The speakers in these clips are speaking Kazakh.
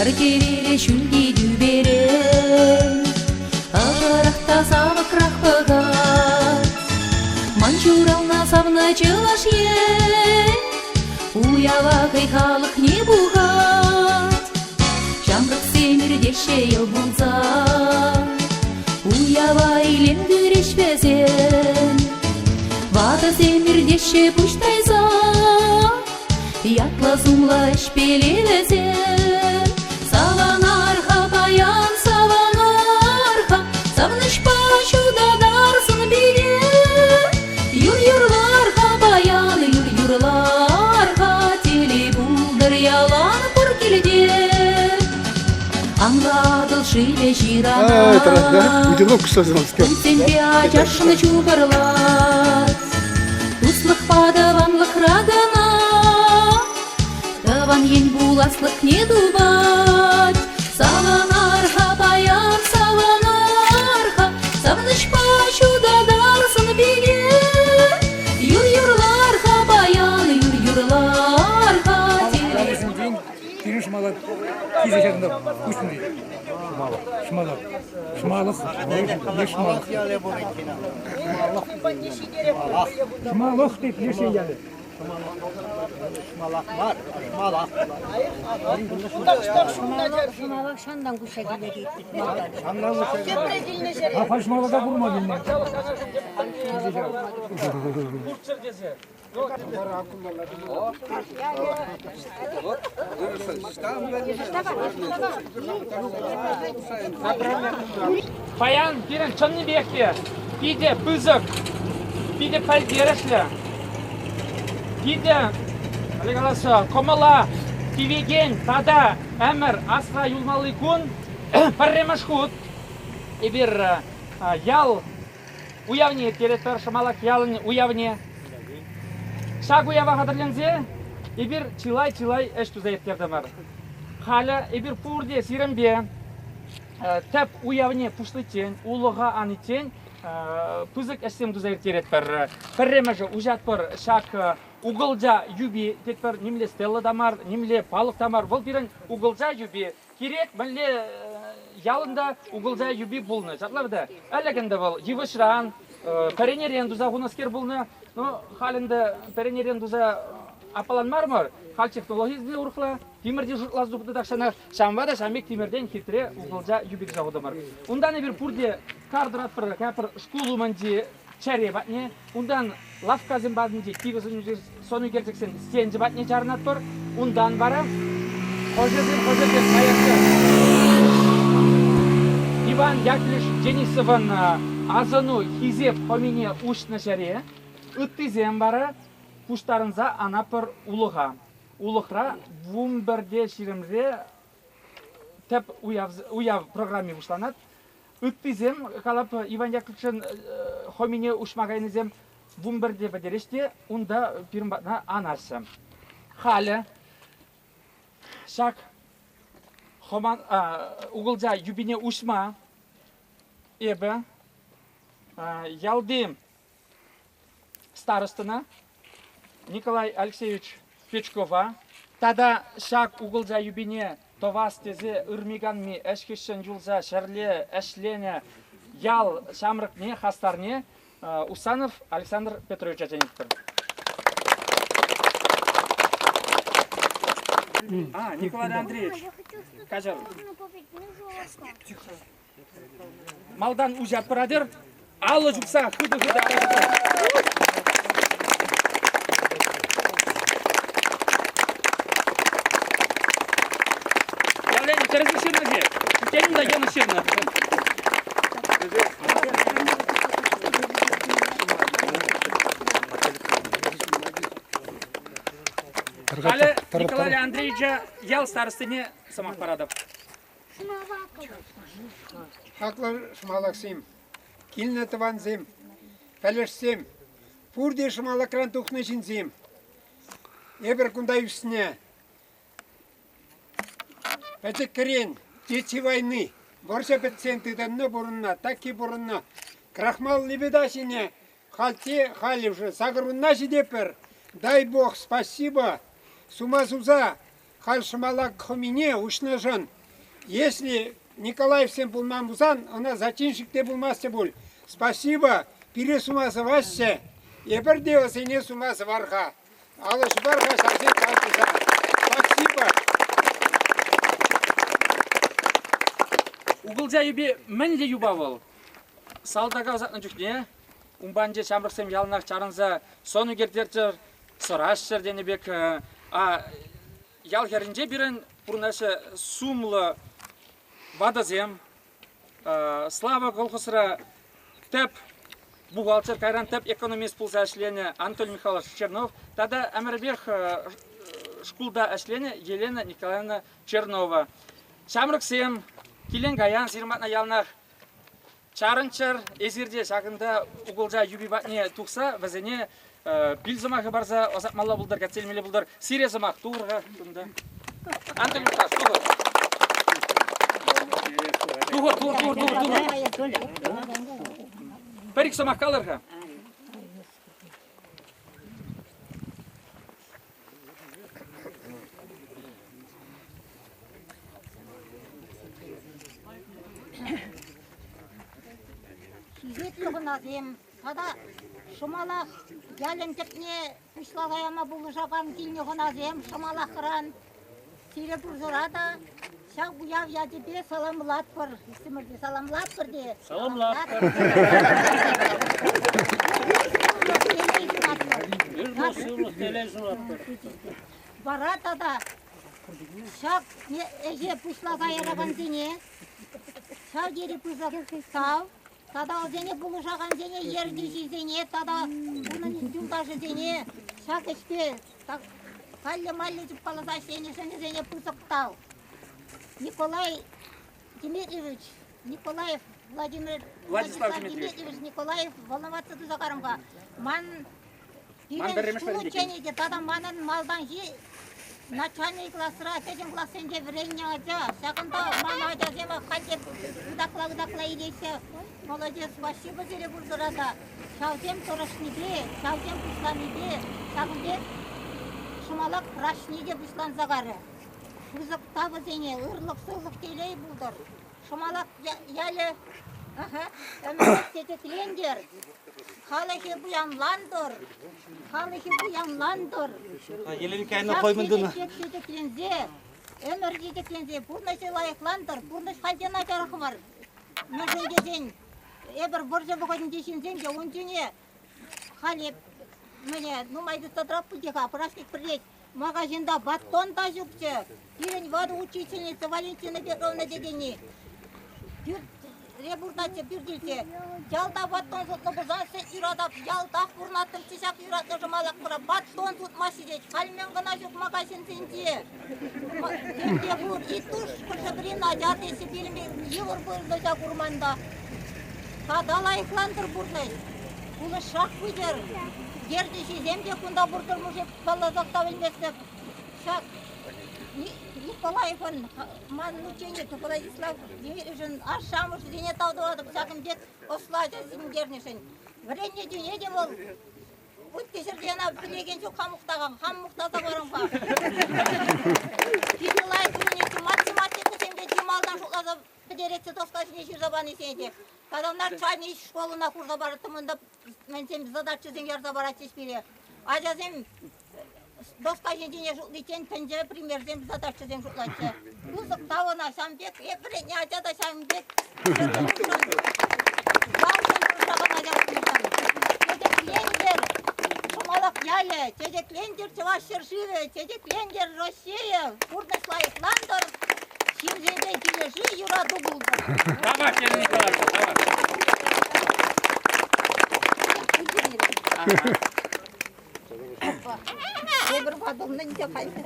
Саркевере шүлге дүбере Ажарақта сабықрақ бұғат Манчурална савны чылаш е Уявақай халық не бұғат Жамрық семірдеше ел бұлза Уява илен күрешпезен Вата семірдеше пұштайза Ятла зумла ішпелелезен Саванарха баян саванарха Савнышпа шудадарсын биге Юр-юрларха баян юр-юрларха Теле булдыр ялан пұр келде Аңладыл шиле жирана Сенбе ажашыны чуғырлат Туслық падаванлық рагана Таван ен буласлық не дубат Саванарха баян саванарха Савнышпа шудадарсын биге Юр-юрларха баян юр-юрларха Birin şımalar kiz yaşadığında kuş mu değil? Şımalık. Şımalık. Ne şımalık? Şımalık deyip ne şey geldi? Şımalak var. Şımalak. Şımalak şandan kuşa gidiyor. Şandan kuşa gidiyor. Ha şımalığa vurma dinle. Баян берін чынны бекте, биде пызык, биде пәлдерешлі, биде комала, тивеген, тада, әмір, асқа юлмалы күн, пәрремеш худ, ебір ял, уявне, теретер шамалак ялын уявне, шаг уява қадырлензе, ебір чилай әш тұзайеттерді бар. Қалы ебір пұрде сиренбе, тәп уявне пұшлытен, улыға анытен, пызык әсем тұзайеттерет бір. Пәрремежі ұжат бір шак уғылжа юби, тет бір немле стелла дамар, немле палық дамар, бұл бірін уғылжа юби. Керек, мәлі ялында уғылжа юби бұлны. Жатларды, әлігінді бұл, евішран, пәренерен дұза ғунаскер бұлны, халында пәренерен дұза апалан мармар, хал технологизді ұрқла, темірде жұртлаз дұқты дақшана шамвада шамек темірден кетіре ұғылжа юбек жағуды бар. Ондан бір бұрде кардырат бір кәпір школу мәнде чәре батне, ондан лавказын бадынде тегізін соны керсексен стенжі батне жарынат бар, ондан бары қожырден саяқты Иван Яковлевич Денисовын азыну хизеп помене ұшны жәре, үттізен бары пуштарынза анапыр улыға. Улықра вумберде ширемре тәп уяв программе ұшланат. Үттізем, қалап Иван Яковлевичын хомине ұшмағайнызем вумберде бәдереште, онда пирмбатна анарсы. Халі, шак уғылжа юбине ұшма, ебі, ялды старостына, Николай Алексеевич Печкова, тада шак уғылжа юбине товас тезе үрмеганми әшкешін жүлза шәрле әшлене ял шамрықне хастарне Усанов Александр Петрович Ажанеттір. Николай Андреевич, кажар. Малдан ұжат бұрадыр, алы жүкса хүді-хүді Интересно сильно где? Я не даю на сильно. Халі Николай Андреевича ял старостыне самақ парадып. Хақлар шымалақсым, келінеті ванзым, пәлешсім, пұрде шымалақран тұқны жінзім. Ебір күндай үстіне. Пәтік кірен, дети войны, борша бітсен тыданны бұрынна, таки бұрынна. Крахмал лебедашине, халте халивши, сағырынна жидепір. Дай Бог, спасибо. Сумасуза, Халшмалак хомине ушнажан. Если Николаевсен булмамузан, она зачинщик-те булмасте буль. Спасибо, пересумасы вассе. Ебір девасы не сумасы варха. Алыш варха совсем калтуза. Спасибо. Угылжа юбе мәнде юбавыл. Салдага озатны жүкне. Умбанже шамрықсем ялнақ чарынза соны кертерчер, сырашчер дені бек. Ял херінже бірін бұрнашы сумлы вадазем. Слава колхозыра тәп бухгалтер кайран тәп экономист пулса әшлене Анатолий Михайлович Чернов. Тада әмірбек шкулда әшлене Елена Николаевна Чернова. Шамрықсем Килен гаян сирматна ялнақ чарынчыр эзирде шағында угылжа юбибатне туқса вазене билзымақы барза озатмалла бұлдар, кәтселмелі бұлдар, сирезымақ туғырға тұнды. Антон Михайлович, туғыр. Пәрік сымақ қалырға. Азем, тада шумалах ялен тепне пишлагаяма булышапан килне хоназем, шумалах ран сире бурзурада, шак буяв я тебе саламлат пар, истимерде саламлат пар де. Саламлат пар. Барата да шак эже пишлагаяраган дене, шак ери пишлагаяр Тада озене булышаган зене ердиши зене, тада bunun юлдаши зене, шак ішпе, калли-малли жіп қаласа зене пысықтау. Николай Дмитриевич, Николаев Владислав Дмитриевич Николаев волноваться тузақарымға. Ман бірін шкул учениеде, тада манын малдан жи, начальный классыра, тәжім классенде вренне ажа, шақында ман ажа зема қайтеп ұдақла илесе. Молодец, спасибо зере бурзурада. Шаудем торашниде, шаудем пусланиде, шаудем шумалак рашниде буслан загары. Бузык табы зене, ырлық, сылық телей булдыр. Шумалак яле, өмірек тетеклендер. Халыхи буянландыр, Еленкайны қоймындыны. Тетеклензе, өмір тетеклензе, бұрнысы лайықландыр, бұрныс халден ажарықы бар. Нужен дезен, эбір боржа бұғадын дешінзен де, он жіне халеп, міне, нумайды садрап бұдеға, прашник прилет, магазинда баттон да жүкчі, кейін вады учительница Валентина Петровна дегені, ребурнатся бюрдельте, ялда баттон зутны бұзансы ирадап, ялдақ бұрнаттым тешақ иратны жұмалақ бұра, баттон зутма сидеть, халмен ғына жүк магазин зенде. Темде бұр, и туш күршігірін ажат есі білімі евір бұрындыжа құрманда. Тадалайықландыр бұрныз, бұны шақ бұдер, ердіші земде күнда бұрдыр мұжеп балазақта білмесіп, шақ Николаевын, манын ученик, Владислав Дмитриевичін ашамыш дене тауды оладып, шақын бет осылады зімдернешін. Вренне дене де бол, өткешірде ана білеген жоқ қамықтаған, қамықтаза барымға. Николаев үйінесі математика семде демалдан шоқлазы бідеретті тоскасыне жирзабан есенде. Адамдар чайный школына құрда барытымында, мен сем задачы зеңгерді барат еспере. Ажазем Доска едине жуклитен пенже пример зем задача зем жуклатча. Кузык тавына самбек, епрене ажада самбек. Тедеклендер, шумалак яле, тедеклендер Чеваш-Шершиве, тедеклендер Россия, Курнышлайықландыр, Шимзенде кележи юраду булды. Давай, Елена Николаевна, давай.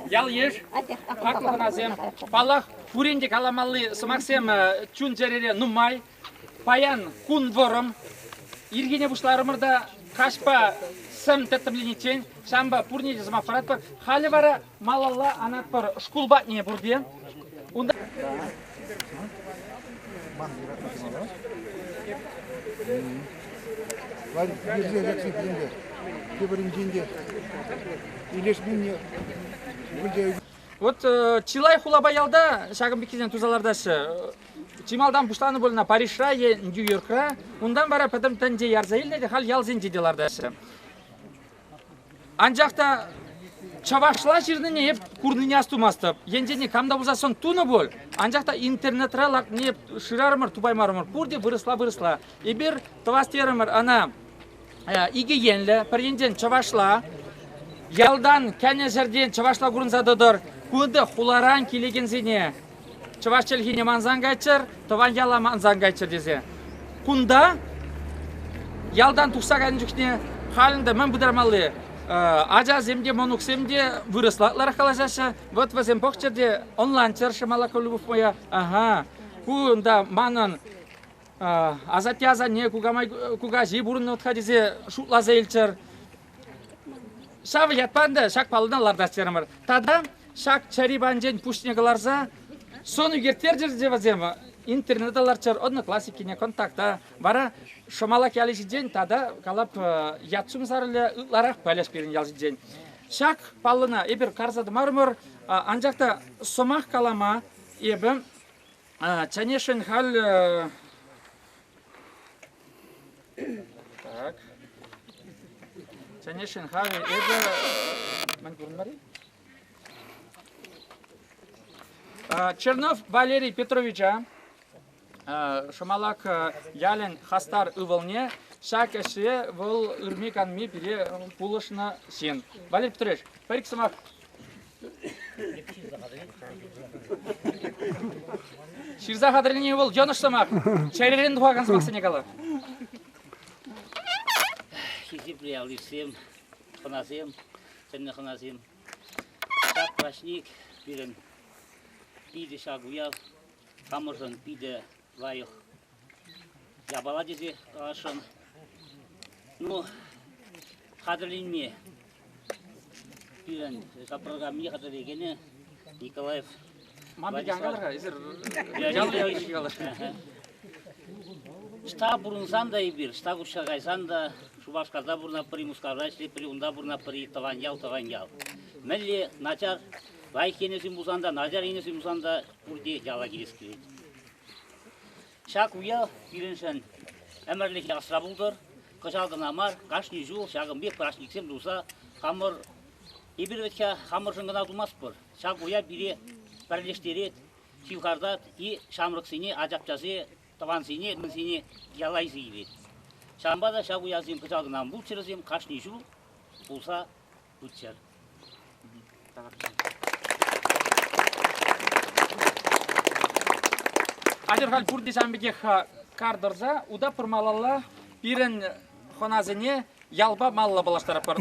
Ял еш, паклығын азем, палақ фуренде каламалы сымақсем чун жерере нумай, паян кун ворым, иргене бұшларымырда қашпа сым тәттімленетен, шамба пурнеде зымақпарат бар, халі бара малалла анат бар шкул батне бұрден. Вот Чилай хулабаялда шагым бекизен тузалардашы. Чималдан буштаны болна Парижра, Нью-Йоркра, ундан бара потом танде ярзаилне де хал ялзен деделардашы. Анжақта чавашла жеріне еп курныне астумастып. Ендені камда бұзасын туны бол. Анжақта интернетра лак не шырарымыр, тубаймарымыр. Курде вырысла. Ебір тавастерымыр ана иге енлі, бір енден чавашла. Ялдан кәне жерден чавашла күрінзадыдыр. Күнді хуларан келеген зене. Чавашчылгене манзангайчыр, таван яла манзангайчыр дезе. Күнда ялдан тұқсаған жүкіне халында мен бұдармалы. Ажа земде, монук земде вырослатлар халажаша. Вот возем покчерде онлайн чаршы малака любовь моя. Ага. Кунда манан азатяза не куга жибурын отхадизе шутла зейлчер. Шавы ятпанды шак палыдан лардастерімір. Тада шак чари банжен пушнегаларза соны гертер жерде возем. Интернет аларчар, одноклассикине, контакта. Бара шамалак ялы жиден, тада калап ятсум сарылы ытларақ пәлес берін ял жиден. Шак палына ебір карзады мармыр, анжақта сомақ калама ебі чанешін хал... Так... Чанешін хал ебі... Мен көрін бары? Чернов Валерий Петровича Шамалак ялен хастар ывылне, шак әші выл үрмек анме біре пулышына сен. Валерий Петрович, парик самақ. Ширза қадырыне выл жоныш самақ. Чайререн дуаған самақ сене қалы. Хизип реалисем, ханасем, сенне ханасем. Шак прашник бірін пиде шагуял, хамыржын пиде лайық. Жабала дезе ашын. Ну, қадырленме. Бірін сапырғамне қадырегені Николаев. Мамбеге аңғаларға, езір жалды егені қалыр. Шта бұрынсан да ебір, шта күшағайсан да Шубашқарда бұрына пыры, Мускарда шлепірі, ұнда бұрына пыры, таван ял. Мәлі начар лайық енесін бұзанда, нажар енесін бұзанда үрде жала келес келеді. Шак уя біріншін әмірлік ясыра бұлдыр, қышалдың амар, қашны жол, шағын бек прашниксем дұса, қамыр, ебір өтке қамыр жыңғына дұмас бұр. Шак уя біре бірлештерет, шивқардат, и шамрық сене, ажап жазе, таван сене, мін сене ялай зейлет. Шамбада шак уя зем қышалдың ам бұл чырызем, қашны жол, бұлса бұтчар. Адерхал пурди самбегех кардырза, уда пырмалалла бірін хоназыне ялба малла балаштара пыр.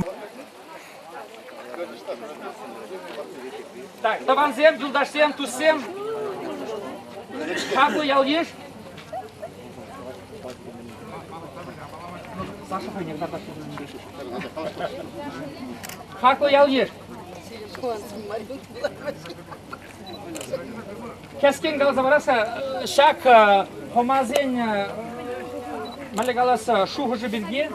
Так, таванзем, юлдашсем, туссем. Хаклы ял еш. Хаклы ял еш. Кескен галаза бараса, шак хомазен малегаласа шухы жіберге.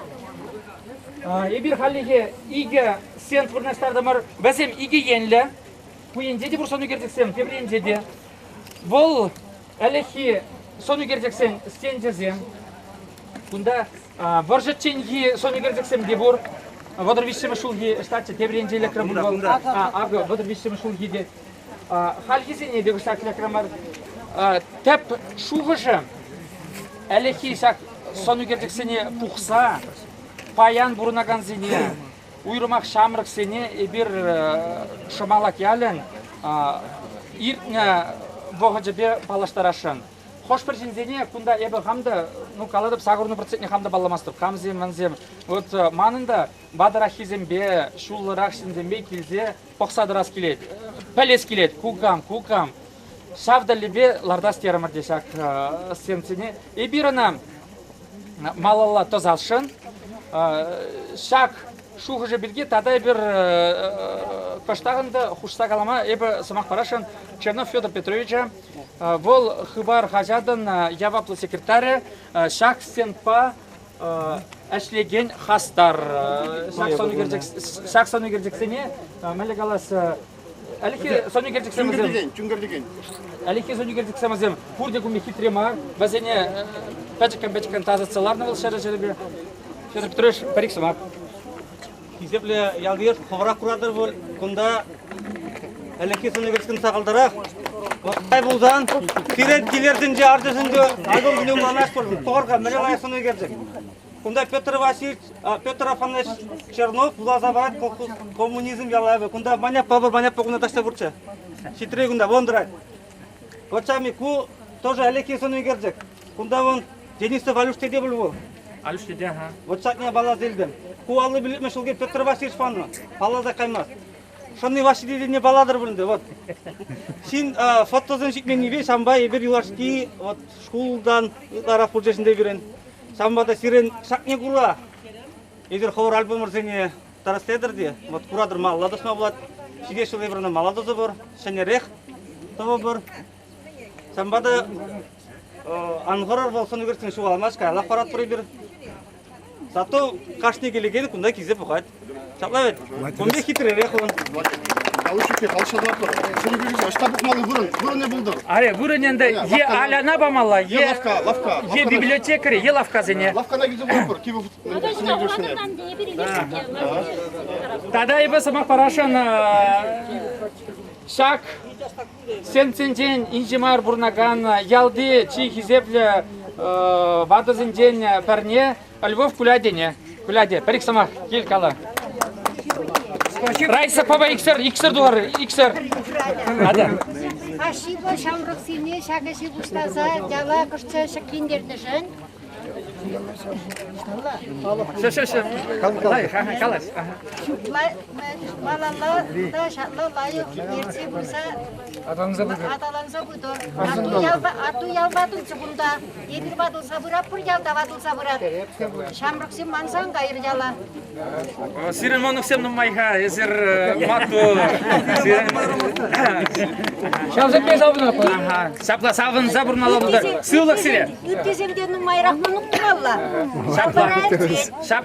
Ебір халиге иге сен твырнастардамар, бәсем иге енлі. Пуенде де бұр соны кердексем, тебіренде де. Бұл әліхи соны кердексем стен жезем. Бұнда варжатченги соны кердексем де бұр. Водыр вишшемі шулги штатчы тебіренде елекрі бұл. Ағы, водыр вишшемі шулги де. Халгизене де гүштак елекрімар. Тәп шуғыжы әліхи шак соны кердексене пұқса, паян бұрынаған зене, уйрымақ шамрық сене, ебір шамалак ялен, иртіне бұғыжы бе балаштарашын. Хош бір жіндене, күнда ебі қамды, қаладып сағырыны процентіне қамды баламастыр, қамзем, манзем. Вот манында бадырахизем бе, шулырақ шынден бе келзе, пұқсадырас келеді, пәлес келеді, кукам. Шавдалі бе лардас терімір дешак сенсене. Ебіріні малалла тозалшын, шак шуғыжы білге, тада ебір көштағынды құшса қалама ебі сымақ парашын Чернов Федор Петровича. Вол хыбар хажадын яваплы секретары шак сенпа әшлеген хастар. Шак соны кердексене, мәлі қаласы әліке соны кердіксемізім. Әліке соны кердіксемізім. Курде күмі хитремар. Бәзіне пәчіккен тазытсаларны бұл шәрі-шәрі Şerif duruş, parik samak. Кизепле ялгыр ховра курадыр бул. Кунда элекке соны берсин сакалдыраак. Вакытай булдан тирет килердин же ардысында айдол күнү манаш болду. Торга мелай соны кердик. Кунда Петр Афанович Чернов Лазават коммунизм ялабы. Кунда маня погуна ташта бурча. Шитре кунда вондырат. Очами ку тоже элекке соны кердик. Кунда вон Денисов Алюштеде булбу. Алюштеде, ха. Вот сакня бала зелдем. Куалы билет мешелге Петр Васильевич фанна. Балада каймас. Шонный Василий не баладыр бүлінде, вот. Син фотозын шикмен небе, самбай бер юлашки, вот, шкулдан, тараф пульчесінде берен. Самбада сирен шакне кура. Егер ховар альбомыр сене тарастедір де, вот, курадыр маладысма болады. Шидешіл ебіріне маладызы бар, шенерех тұбы бар. Самбада аңғырар болсын өгерсін шу аламашка, алақ барат бұры бір. Зато кашне келегені күнда кезе бұғайды. Шақла бет, көмде хитререк он. Алушыке қалшадап тұр. Сені көргізі, аштабық малы бұрын не бұлдыр? Аре, бұрын енді е аляна бамала, е библиотекари, е лавка зене. Лавкана кезі бұр, кебі сені көрсіне. Тада ебі самақ парашын шак сен-сен-ден инжимар бұрнаган ялды чи хизеплі вадызын-ден пәрне Львов кулядене. Куляде, парик самақ, кел кала. Райса паба иксер дуар, иксер. Ада. Спасибо, шамрық сене, шағашы бұстаза, жала күшті шықкендерді жын. Ше. Калас. Балалы да шатлы лайық ерте бұлса аталанса бұдыр. Ату ялбадылсы бұнда. Ебір бадылса бұрап, бір ялда бадылса бұрап. Шамрық сен мансаң қайыр жала. Сирен монық сен нұмайға, езір мату. Шалзы пез абына қой. Сапла савын забырын алабылды. Сылық сире. Үттесемден нұмайрақ мұнықтың алла. Шапла.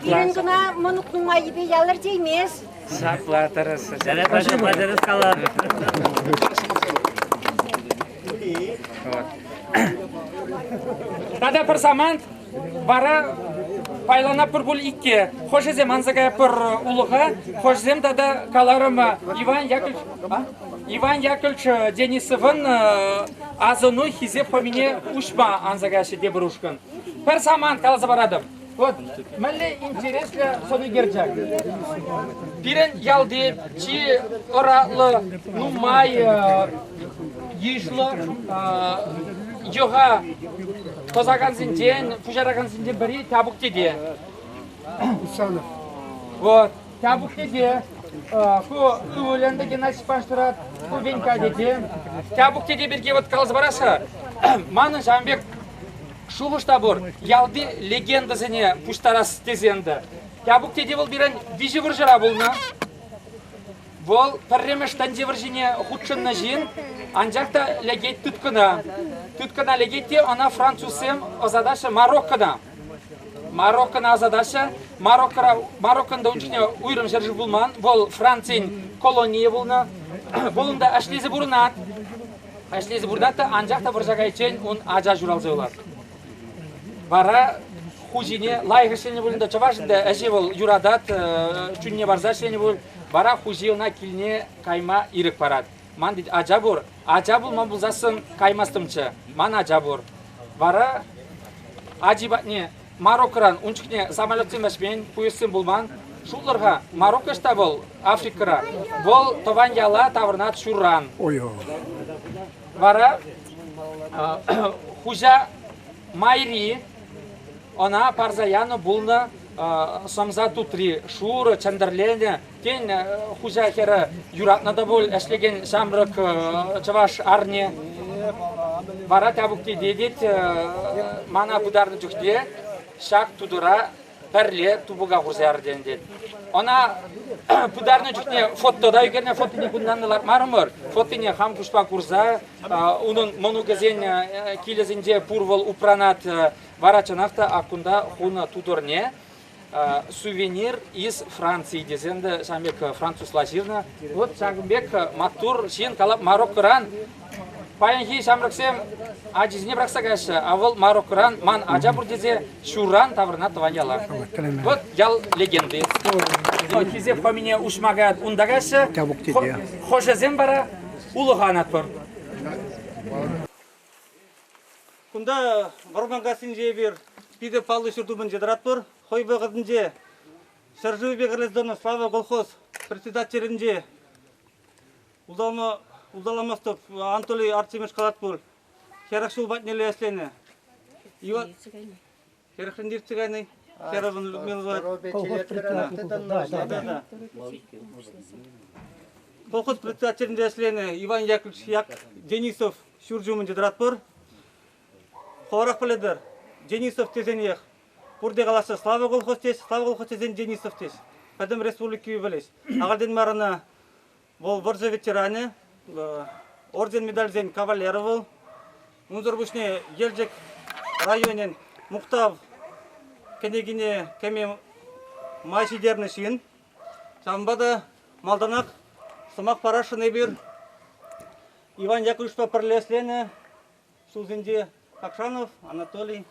Ирен күна мұнықтың майыбе ялыр деймес. Шапла тарасы. Жарай бажырыз қалар. Тада бір заман бара пайлана бір бұл икке. Хошезем анзагая бір ұлыға, хошезем тада каларым Иван Яковлевич Денисовын азыну хизеп помине ушма анзагаши де бір ушкын. Бір заман қалазы барадым. Вот, мәлі интереслі соны керджак. Пирен ялды, чи оралы, нумай, ешлі, йоға, тозаган зінден, пужараган зінден бірі табук деде. Усанов. Вот, табук деде. Ку өленді геннадий спаштырат, ку венька деде. Табук деде бірге вот қалазы барашы. Маны Жамбек Шулышта бұр, ялды легенда зене пуштарас тезенді. Табук деде бұл бірін вижі вұржыра бұлна. Бұл пірремештан де вұржыне худшынна жин, анжақта легет түткіна. Түткіна легетте она французсем озадашы Мароккына. Мароккына озадашы, Мароккында ұншыне ұйрым жыржы бұлман, бұл Францин колония бұлна. Бұлында әшлезі бұрынат. Әшлезі бұрынатта анжақта вұржаға ечен он ажа журалзы олады. Бара хужине лайғы шене бөлінде чавашында әже бол юрадат, чүнне барза шене бол, бара хужиына киліне кайма ирік барад. Ман дейді ажа бұр, ман бұлзасын каймастымчы, ман ажа бұр. Бара ажи батне Мароккаран унчикне самолетсен бәшпен пүйесін бұлман, шуларға Мароккашта бол Африкара, бол тован яла тавырнат шурран. Бара хужа майри, она парзаяны бұлны самза тутри, шуры, чандырлене, кен хужа хері юратнада бол әшлеген шамрық чаваш арне. Бара табукте дедет, мана бұдарны жүкте, шак тудыра пәрле тубуға ғұрзар дендет. Она бұдарны жүкне фоттода үгерне фоттыне күннанылар марымыр. Фоттыне хам күшпа курза, оның монугазен келезінде пурвал упранат варачанақта ақында хуна тудырне. сувенир из Франции дезенде шамбек французлар жирна. Вот шагбек мактур шин калап Мароккоран. Паянхи шамраксем ажизне браксагаш, авол Мароккоран ман ажабур дезе шуран таврна таваньяла. Вот ял легенды. Вот кизе фамилия ушмагат ундагаш. Хожезем бара улуганат бар. Кунда барманга синже бир пиде палы шурдумын жедрат бар. Хой бегидинже Сержу бегирездон Слава колхоз председателинже Удаламастов Анатолий Арцемеш калат бол. Херахшул батнеле эслене. Ива Херахшин дирцигайны. Херабын Людмила. Колхоз председателинже эслене Иван Яковлевич Денисов шуржумын жедрат бар. Хорак биледер. Денисов тезенех. Бурде қаласы Слава колхоз тез, Слава колхоз тезен Денисов тез. Кадым республика билес. Агарден марына бол борза ветераны, орден медальден кавалер бол. Музырбушне Елжек районен Муктав кенегине кеме майшидерны шин. Самбада малданак сымақ парашыны бир. Иван Яковлевич папірлеслене Сузинде Какшанов Анатолий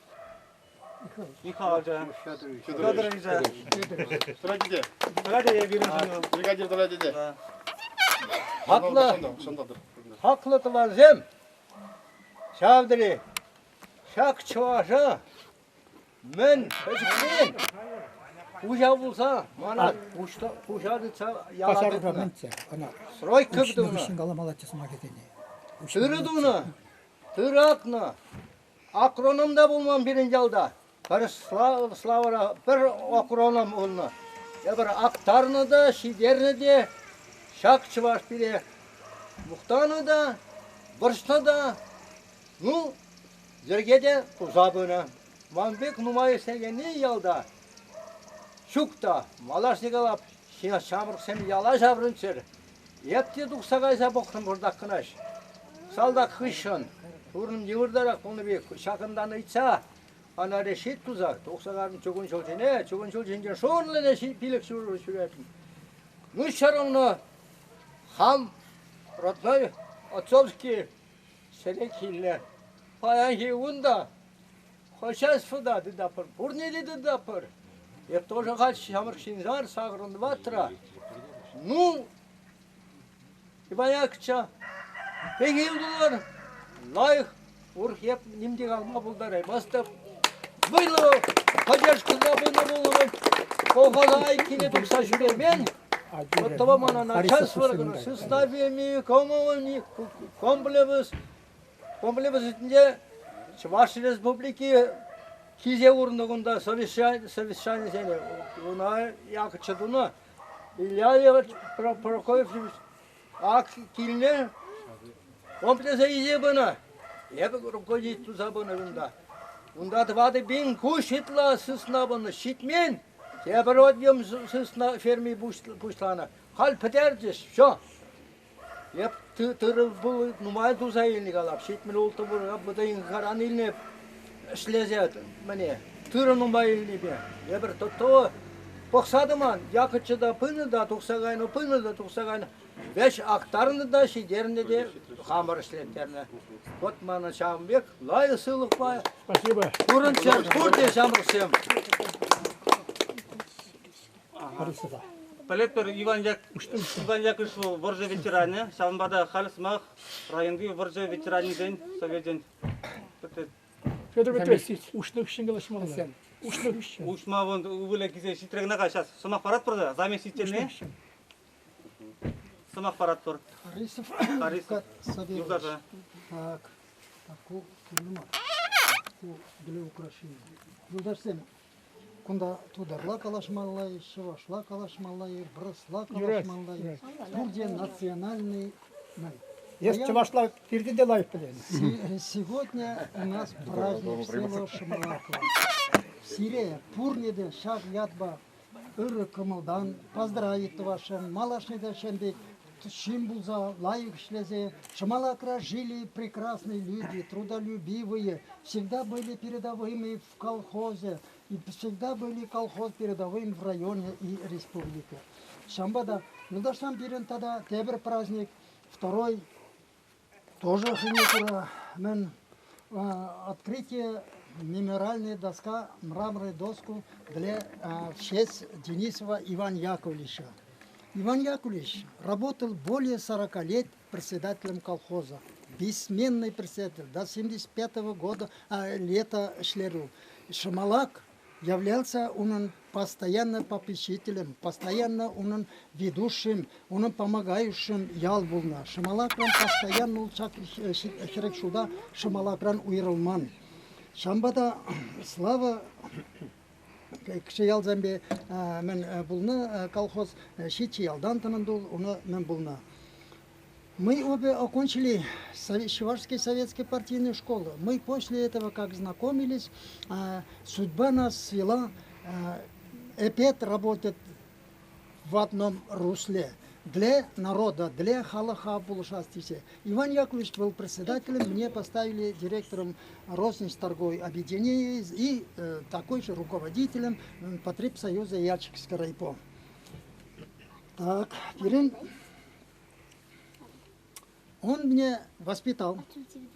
Михайлович Федорович. Бригадир Таладиде. Haklı tılazım. Şavdiri. Şak çuvaşa. Men peşiksin. Uşa bulsa. Mana uşadı yaladı. Sroy kıptı bunu. Tırıdığını. Tırakını. Akronomda bulmam birinci alda. Bir Slavara bir akronom onu. Ya bir aktarını da, şiderini de, şak çuvaş biri. Muhtanı da, bırşta da, nu, zirgede tuzabına. Manbek numayı sevgeni yalda. Şukta, malaş nigalap, şamrık seni yala şabrın çer. Yepti duksagaysa boksun burada kınaş. Salda kışın, turun yıvırdarak onu bir şakından içsa, ana reşit tuzak, doksagarın çoğun şolçene, çoğun şolçene, şorla reşit pilik şuretin. Nuşarımını, ham, Родной отцовский селекилер. Паянхи унда. Хошас фуда дидапыр. Бурнели дидапыр. Я тоже хочу шамршинзар сагрын ватра. Ну, ибаякча. Пегилдулар. Лайх урх еп нимдик алма булдар. Бастап. Было. Поддержка забыла было. Колхоза айкине дукса жүрермен. Вот того мана начальство составами комплебіз ішінде Чуваш республики кизе орындығында совещание сені ona yakıçıdığını İlyas Prokofiev ak kiline komplese iyice bana hep rukoyit tuzabını bunda bunda da vardı bin kuş hitla sısnabını şitmen ya bir odiyum sısna fermi buşlana hal pederciş şu hep tırı bu numay tuzayını kalap şitmen oldu bu da inkaran iline işlezet mene tırı numay iline ya bir to Поксадыман, якычыда пыны да, тоқсағайны пыны да, тоқсағайны. Веш ақтарыны да, шидеріні де қамыр ішлеттеріні. Вот мана Шамбек, лайы сылық бай. Спасибо. Көрінчер, көрде Шамбексем. Палетпер Иван Яковлевич Воржа ветераны, Шамбада Халисмах, районды Воржа ветераны день, совет Федор Петрович, ушных щенгалашмалла. Ушма вон увыле кизе шитрегнага сейчас сымақ парат бұрды, заместительне. Сымақ парат бұр. Харисов. Юлдажа. Так, таку килима. Для украшения. Юлдашсем. Кунда тударла калашмаллай, шивашла калашмаллай, брысла калашмаллай. Турде национальный. Есть чувашла впереди дела Сегодня у нас праздник село Шамалакова. Сирия, Пурнеде, Шаг Ядба, Ыры Кымылдан, поздравит вашим, Малашнеде Шенбек, Шимбуза, Лайк Шлезе, Шамалакра жили прекрасные люди, трудолюбивые, всегда были передовыми в колхозе, и всегда были колхоз передовым в районе и республике. Шамбада, ну да сам берем тогда Тебер праздник, второй тоже хинекура, открытие мемориальной доска, мраморной доску для в честь Денисова Ивана Яковлевича. Иван Яковлевич работал более 40 лет председателем колхоза. Бессменный председатель. До 75 года лета шлеру. Шамалак являлся он постоянно попечителем, постоянно он ведущим, он помогающим ялбулна. Шамалакран постоянно улчак херекшуда, Шамалакран уйрылман. Шамбада слава кіші ялзамбе мен бұлны колхоз шитчи ялдан тынындыл, оны мен бұлны. Мы обе окончили Чувашские советские партийные школы. Мы после этого, как знакомились, судьба нас свела опять работать в одном русле. Для народа, для халаха булшастисе. Иван Яковлевич был председателем, мне поставили директором розничного объединения и такой же руководителем потребсоюза Ячикского райпо. Так, он меня воспитал,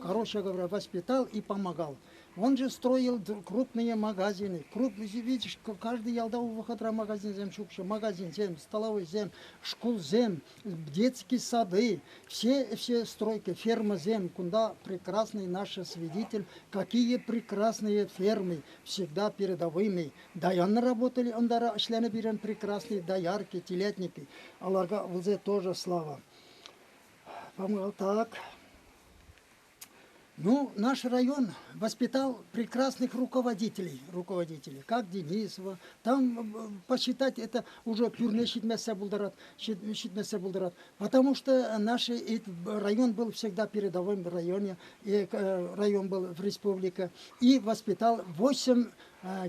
короче говоря, воспитал и помогал. Он же строил крупные магазины. Видишь, каждый ялда у выхода магазин зем, шукша, магазин зем, столовый зем, школ зем, детские сады, все стройки, ферма зем, куда прекрасный наш свидетель, какие прекрасные фермы, всегда передовыми. Даяны работали, он члены берем прекрасные доярки, телятники. Аллаха, вот тоже слава. Помогал так. Ну, наш район воспитал прекрасных руководителей, как Денисова. Там посчитать это уже пюрне щитмесе булдарат, потому что наш район был всегда передовым в районе, и район был в республике, и воспитал 8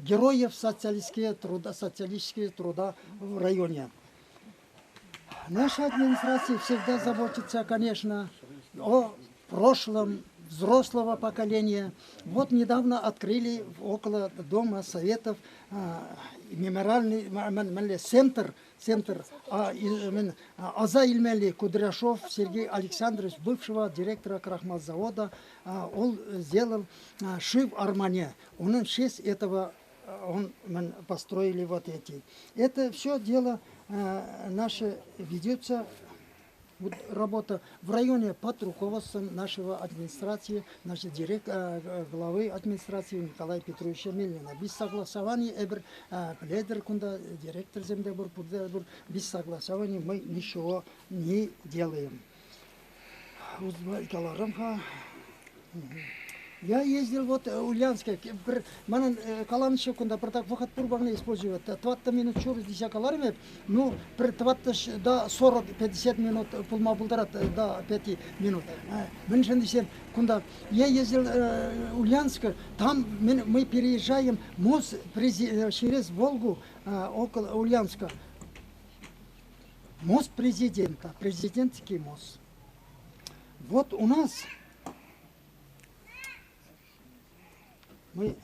героев социалистических труда в районе. Наша администрация всегда заботится, конечно, о прошлом взрослого поколения. Вот недавно открыли около Дома Советов мемориальный центр Аза Ильмели Кудряшов Сергей Александрович, бывшего директора крахмалзавода, он сделал шив Армане. Он в честь этого построили вот эти. Это все дело наше ведется. Вот работа в районе под руководством нашего администрации, нашего главы администрации Николая Петровича Мельнина. Без согласования, лидер, куда директор земдебур, без согласования мы ничего не делаем. Я ездил вот в Ульяновске, манан каланче кунда протак выход пурбагны используют. 20 минут чур десякаларме, ну при 20 до 40-50 минут пулма булдарат до 5 минут. Меньше кунда я ездил в Ульяновск, там мы переезжаем мост через Волгу около Ульяновска. Мост президента, президентский мост. Вот у нас мы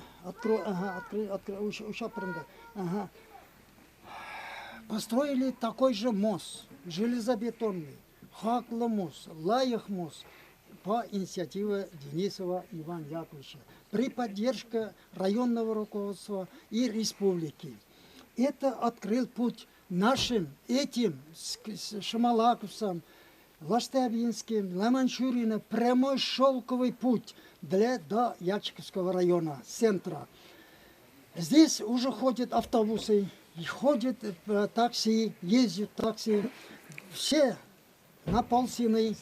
построили такой же мост, железобетонный, хакло мост, лаях мост по инициативе Денисова Ивана Яковлевича при поддержке районного руководства и республики. Это открыл путь нашим этим шамалаковцам, Лаштабинским, Ломанчуриным, прямой шелковый путь до Ячиковского района, центра. Здесь уже ходят автобусы, ходят такси, ездят такси. Все на полцены,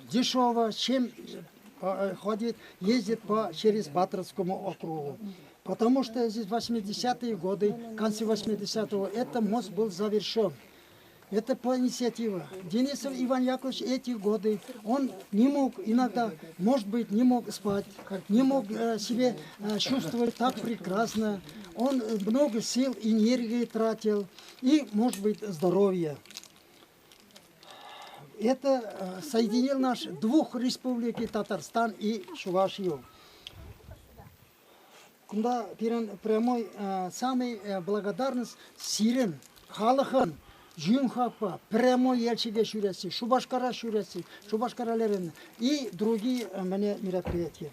дешево, чем ходят, ездят через Батровскому округу. Потому что здесь 80-е годы, в конце 80-го, этот мост был завершен. Это по инициативе. Денисов Иван Яковлевич эти годы, он не мог иногда, может быть, не мог спать, не мог себя чувствовать так прекрасно. Он много сил, энергии тратил и, может быть, здоровья. Это соединил двух республик, Татарстан и Чувашию. кунда пирен прямой самый благодарность сирен халыхын жүйін хапа прямой елчиге шүресі, Шубашкара шүресі, Шубашкаралерін и другие мероприятия.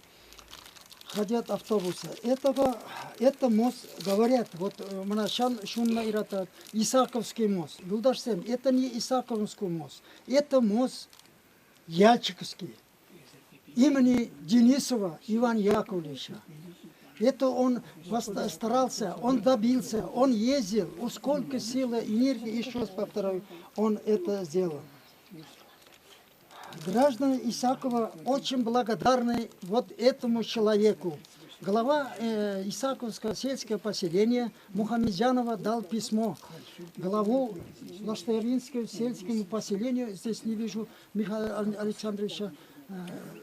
Ходят автобусы. Это мост, говорят, вот Манашан шумно иратат, Исаковский мост. Юлдашсем, это не Исаковский мост, это мост Яльчиковский. Имени Денисова Ивана Яковлевича. Это он старался, он добился, он ездил, сколько силы, энергии, еще раз повторяю, он это сделал. Граждане Исакова очень благодарны вот этому человеку. Глава Исаковского сельского поселения Мухамеджанова дал письмо главу Лаштаяринского сельскому поселению, здесь не вижу Михаила Александровича,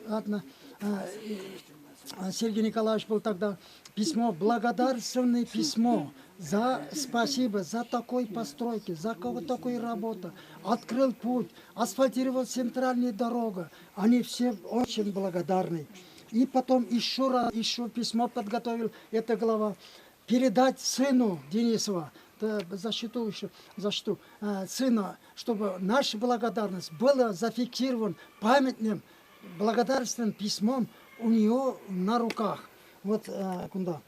ладно, Сергей Николаевич был тогда, письмо, благодарственное письмо, за спасибо, за такой постройки, за такой работу, открыл путь, асфальтировал центральную дорогу, они все очень благодарны. И потом еще письмо подготовил, эта глава, передать сыну Денисова, защиту сына, чтобы наша благодарность была зафиксирована памятным благодарственным письмом у нее на руках. Вот куда.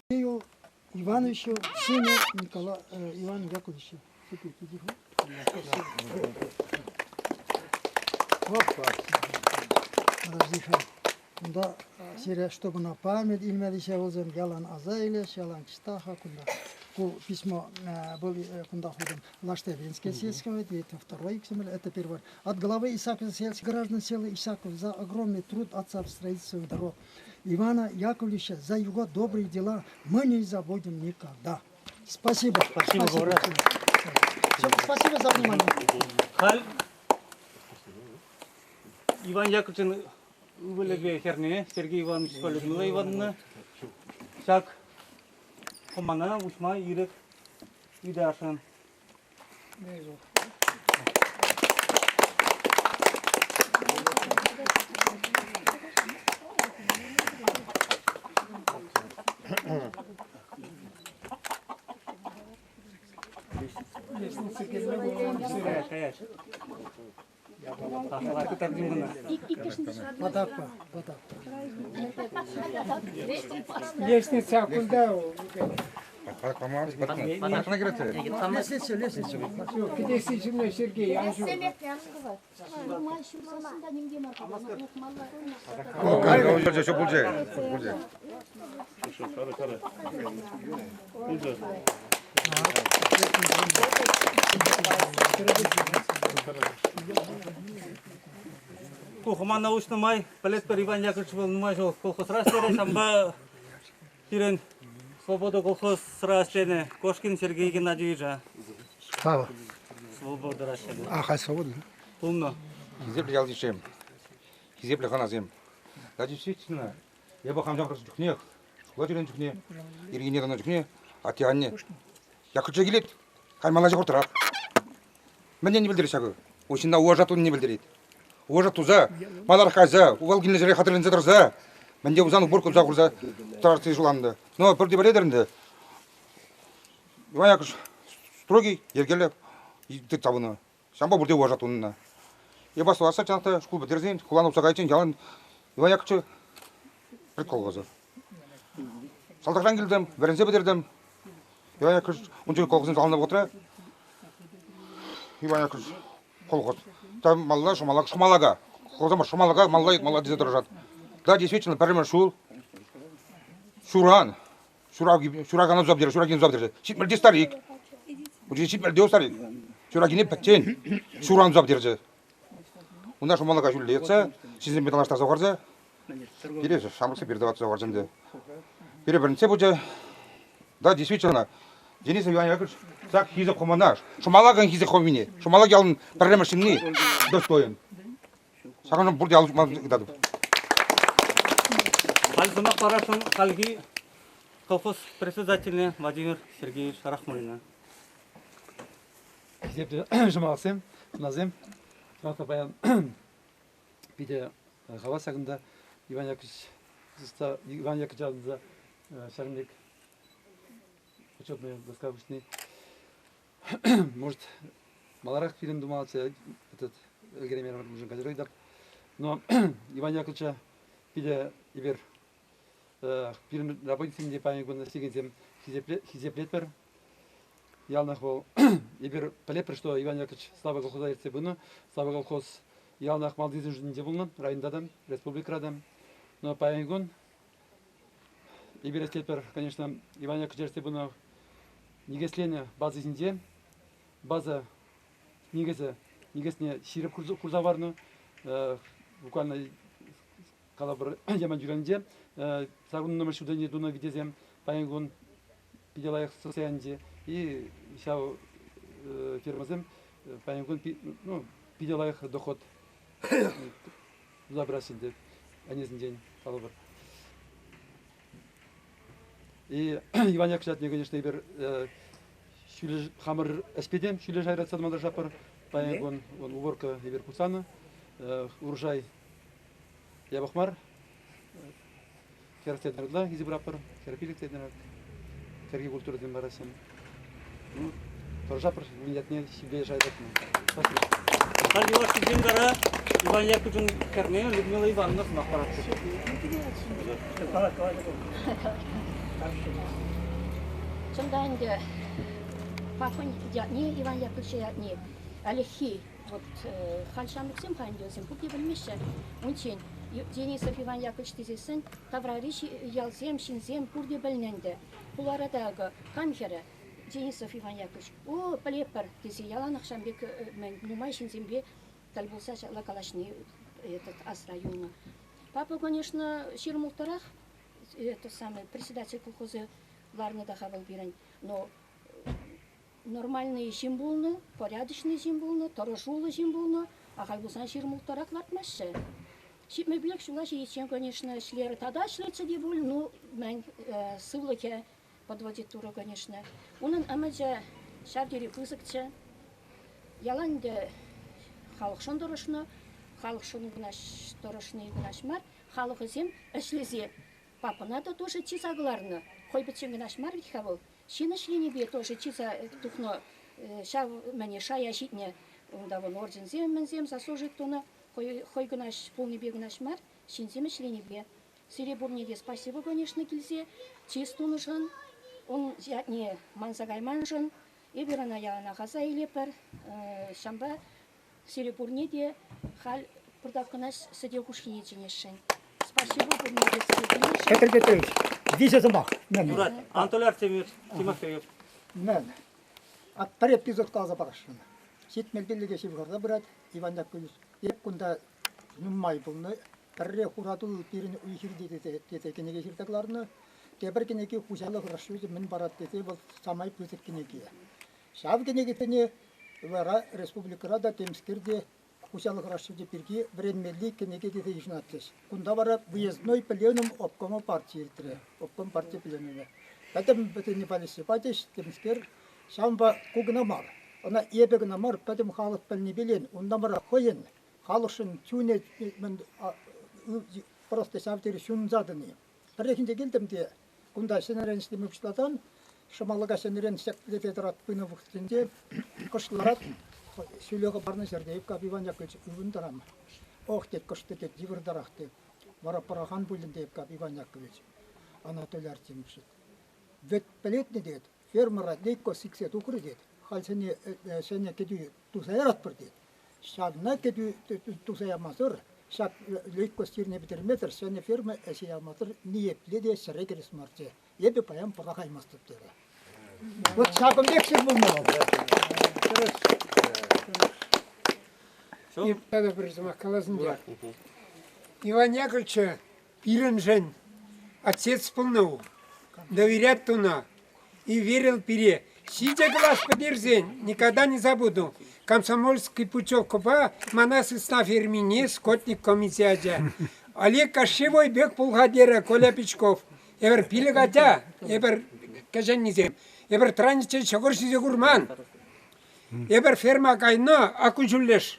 Ивановичу, сыну Ивана Яковлевича. Да, чтобы на память Ильмедича Озен Ялан Азайлеш, Ялан Чистаха, куда. Письмо были куда ходим Лаштевинское сельское, это второй экземпляр, это первый. От главы Исакова сельского граждан села Исаков за огромный труд отца в строительстве дорог. Ивана Яковлевича за его добрые дела мы не забудем никогда. Спасибо. Спасибо за внимание. Иван Яковлевич Вылеге Херне, Сергей Иванович Людмила Ивановна, Шак Комана, Усма, Ирек, Видашин. Лестница куда? Лестница. Где сейчас Сергей? Кухман научный май, палет per Иван Яковлевич был numai колхоз растение, самба Пирен Свобода колхоз растение, Кошкин Сергей Геннадьевич. Слава. Свобода растение. Хай свобода. Умно. Земля ялдишем, земля ханазем. Да действительно, я бы хамзам просто чухнех, школателен чухне, иргинедан чухне, а те анне. Я хочу гилет, хай малажи хортарак. Мне не билдирит шагы, очень на уважатун не билдирит. Уважатуза, малар хайза, увалгинle жере хатырын задырза. Менде узан уборку загурза, тарты жуланды. Но бірде біледірінді. Иван Яковлевич строгий, ергелі, ты табыны. Шамба бірде уважатунына. Я басталаса чақты школ бітірзен, құланып сағайтын жалын Иван Яковлевич предколғызы. Салтақжан келдім, бірінзе бітірдім. Иван Яковлевич ончын колғызын жалынып отыра. Иван Яковлевич қолғыз. Там малла шумалага. Қолзама шумалага малла дезе тұржат. Да, действительно, прямо шул. Шуран. Шураганы забдер, шурагин забдер. Ситмелде старик. Уже ситмелде старик. Шурагине пәттен. Шуран забдер. У нас шумалага шуллеется, сизем металлаштар заварза. Пере шамрыксы передавать заварзамды. Пере бірінсе бұжа. Да, действительно, Денис Иван Яковлевич так хиза команаш. Шумалаган хиза комине. Шумалаг ялын прямо шимни достоин. Сағанын бұрды алып маңдадым. Алзымақ парашын қалги колхоз председательный Владимир Сергеевич Рахмулина. Хизепті жұмалсым, назым. Тұрақты баян биде ғава сағында Иван Яковлевич жадында Шармик, почетный доска вышний. Может, маларах фильм думался, этот Эльгеремер нужен кадроидов. Но Иван Яковлевича, пиде ибер фильм работает, где память гонна стигенцем хизеплетпер. Ялнах был ибер полепер, что Иван Яковлевич слава колхоза ирцебуну, слава колхоз ялнах малдизм ждинде булнан, райондадам, республикрадам. Но память гон ибер эстетпер, конечно, Иван Яковлевич ирцебуну негеслене базы зинде, база негесне ширип курзаварну, буквально калабр яман жүренде, сагун номер шудане дуна видезем, память пиделаях социанде и шау фирмазем память пиделаях доход забрасинде, анезин день калабр. И Иван Яковлевич, конечно, ибер хамыр эспедем, шүле жайрат садмада жапыр, память он уборка ибер пуцана, урожай ябахмар, керастет нардла, изибрапыр, керапилик теднард, керги культура ден барасем. Торжапыр, минятне, себе жайратны. Спасибо. Кальдивашки Дингара, Иван Яковлевич Кернея, Людмила Ивановна Махарадзе. Сонда енді папын не Иван Яковлевич не Алехи вот хальшамыксем хандёсем пуки bilmişse унчен Денисов Иван Яковлевич дезесен таврариш ялзем шинзем пурде білненді. Бұл арадағы камхері Денисов Иван Яковлевич о плепер десе ялан ақшамбек мен нумай шинзембе дәл болса лакалашни этот ас района. Папа, конечно, ширмултарах это самый председатель колхоза Ларны дахавал бирен, но нормальный жимбулны, порядочный жимбулны, торожулы жимбулны, а хайбусан ширмултарак лартмашы. Шипме билек шулаши ечен, конечно, шлеры тада шлецы дебуль, ну, мен сывлыке подводит тура, конечно. Унын амаджа шардери пызыкчы, яланды халық шондорышны, халық шоны гынаш торошны гынаш мар, халық зем эшлезе. Папа, да тоже чизагларны. Хой бечен гынаш мар вихавыл. Шина шленебе тоже чиза тухно шав мене шая житне, да вон орден зем заслужит туна. Хой гынаш полнебе гынаш мар, шинзем шленебе. Серебурнеде спасибо, конечно, кильзе. Чисту нужен. Он не манзагай манжен. И верана я на газа или пер шамба серебурнеде хал продавканаш сидел кушхине чинешен. Спасибо, Петр Петрович, визе замах. Мурат, Анатолий Артемьевич Тимофеев. Мен. От парет эпизод каза барашын. Сит мелбелге шивгарда брат Иван Яковлевич. Епкунда нуммай булны тарре хуратул пирин уйхирди дете кенеге ширтакларны. Тебер кенеге хужалык рашуз мен барат дете бол самай пүтек кенеге. Шав кенеге тене вара республикада темскирде хужалык рашуз пирги временный кенеге дете ишнаттес. Кунда бара выездной пленум обкома партии тре. Обком партии пленуме. Потом бетени полиси патиш темскир шамба кугнамар. Она ебегнамар, потом халык пелни билен. Ундамара хоен. Халышын тюне просто савтери шунзадыны. Рехинде келдім де, кунда сенерен істеміп ұштатан, шамалыға сенерен секретарат пыны вұқтенде, қышларат, сөйлеға барны жердейіп кап Иван Яковлевич үгін дарам. Ох, дек қышты дек, дивір дарақ дек, вара парахан бұлын дейіп кап Иван Яковлевич. Анатолий Артемьевич. Вет пелетні дед, фермера дейко сиксет укры дед, хал сене кеду тусайрат бір дед. Шагна кеду тусаямазыр, шаг лейко стирне бітірметр, сене ферма әсиямазыр ниепле де сәрекерес марте. Ебе паян пағақаймастып деді. Вот шагым бексіз бұлмау. И тогда призма калазынде. Иван Яковлевич пиренжен, отец полнау, доверять туна и верил пере. Сидя глаз подержень, никогда не забуду. Комсомольский путевка по Манасы на фермине, скотник комитета. Олег Кашевой бег полгадера, Коля Печков. Эвер пилегатя, эвер каженнизем. Эвер траниче чогоршизе гурман. Эвер ферма кайна акужулеш.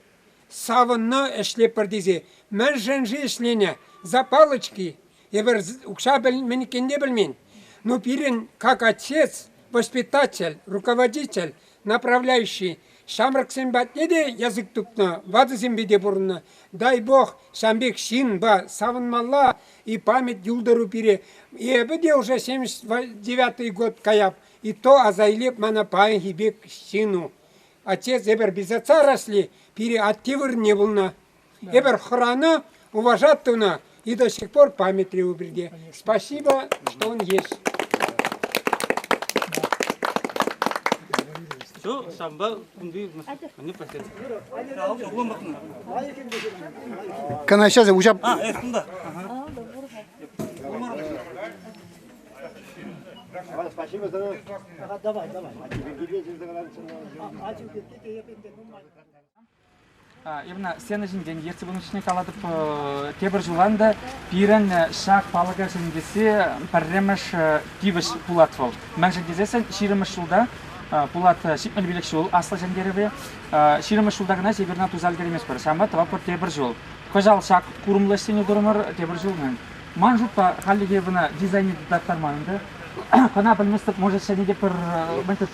Савынна эшлепер дизе. Мен женжи эшлене. За палочки. Эвер укша мені кенде білмен. Но Пирин, как отец, воспитатель, руководитель, направляющий, Шамрак Симбат неде язык тупна, вады Симбеде бурна. Дай Бог, Шамбек Шин ба, савынмалла и память юлдару пире. И эбеде уже 79-й год каяп. И то азайлеп мана паен хибек Шину. Отец эбер без отца росли, пире оттивыр не булна. Эбер храна уважат туна. И до сих пор память приуберде. Спасибо, что он есть. Şu şamba kundi ne paket. Oğlum bakın. Kana сейчас уже. Bunda. Спасибо за. Давай. Именно сені жінден ерте бұның ішіне қаладып тебір жыланда пирен шақ палыға жіндесе пәрреміш тивіш пулат бол. Мән жіндесен 20 жылда пулат шипмел билек жол асла жендеребе 20 жылда ғана жеберна тузал керемес бір. Шама това пор тебір жол. Көжал шақ құрымлы сені дұрымыр тебір жол мән. Ман жұппа қалыге бұна дизайны даттар манынды. Қана білместіп, может шәне деп бір,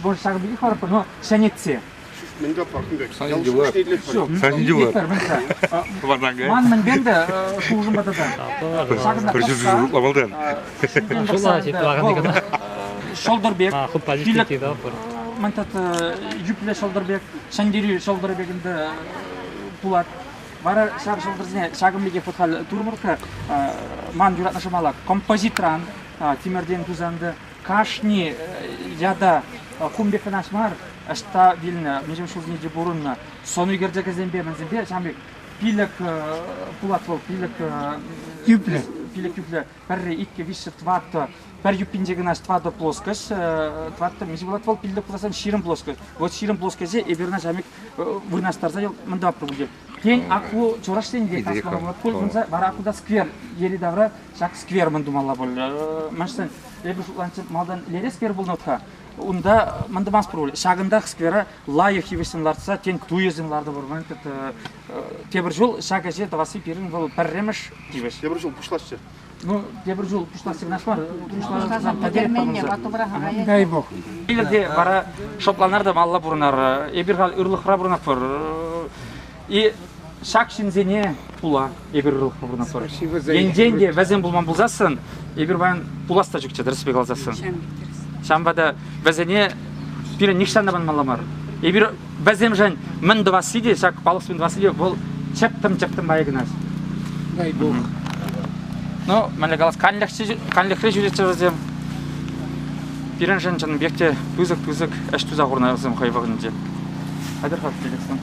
может шағы білік барып, но шәнетсе. Санин дела. Ман мен бенді шуғым батадан. Шолдырбек, билік, мәнтат юпле шолдырбек, шәндері шолдырбегінді пулат. Бары шағы шолдырзіне шағым беге футхал турмырқы, ман юратна шамалақ, композитран, Тимерден тузанды, кашни яда кумбек нашмар, ашта вильна, межем шулдине бурунна, сону гердеге зембе мензембе, шамбек пилек пулат бол, пилек юпле, перре итке више твата, пер юпиндеге наш твата плоскость, твата межем булат бол пилек пуласан ширым плоскость. Вот ширым плоскостье эберна шамбек вырнастарза ел мында пробудил. Кен аку чораштен де тасмала булат кол, мынза бара акуда сквер, ели давра шак сквер мындумалла бол. Мәштен эбер шутланчы малдан лере сквер болнотха. Унда мындымас пробул. Шагында сквера лайық хивесинларса, тен туезинларды бурман тебір жол шагаже давасы пирин бол перремеш тивеш. Тебір жол пушлашчы. Ну, тебір жол пушласы нашмар, пушласы Дай Бог. Билерде бара шопланарда малла бурнар, эбиргал ырлыхра бурнак бар. И шак шинзене пула эбир ырлыхра бурнак бар. Енденде вәзен булман булзасын, эбир баян пуласта жүкче дырыспек алзасын. Шамбада вәзене пирен ништандабан малламар. Эбир вәзем жан мін двасиде, шак палыс мін двасиде, бол чептім байыгынас. Дай Бог. Ну, мәлі қалас қанлықры жүретші вәзем. Пирен жан жан бекте түзік әш түзақ орна вәзем қайвағынде. Қайдар қап келексің.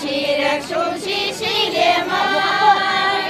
Şirek şuşi şilemay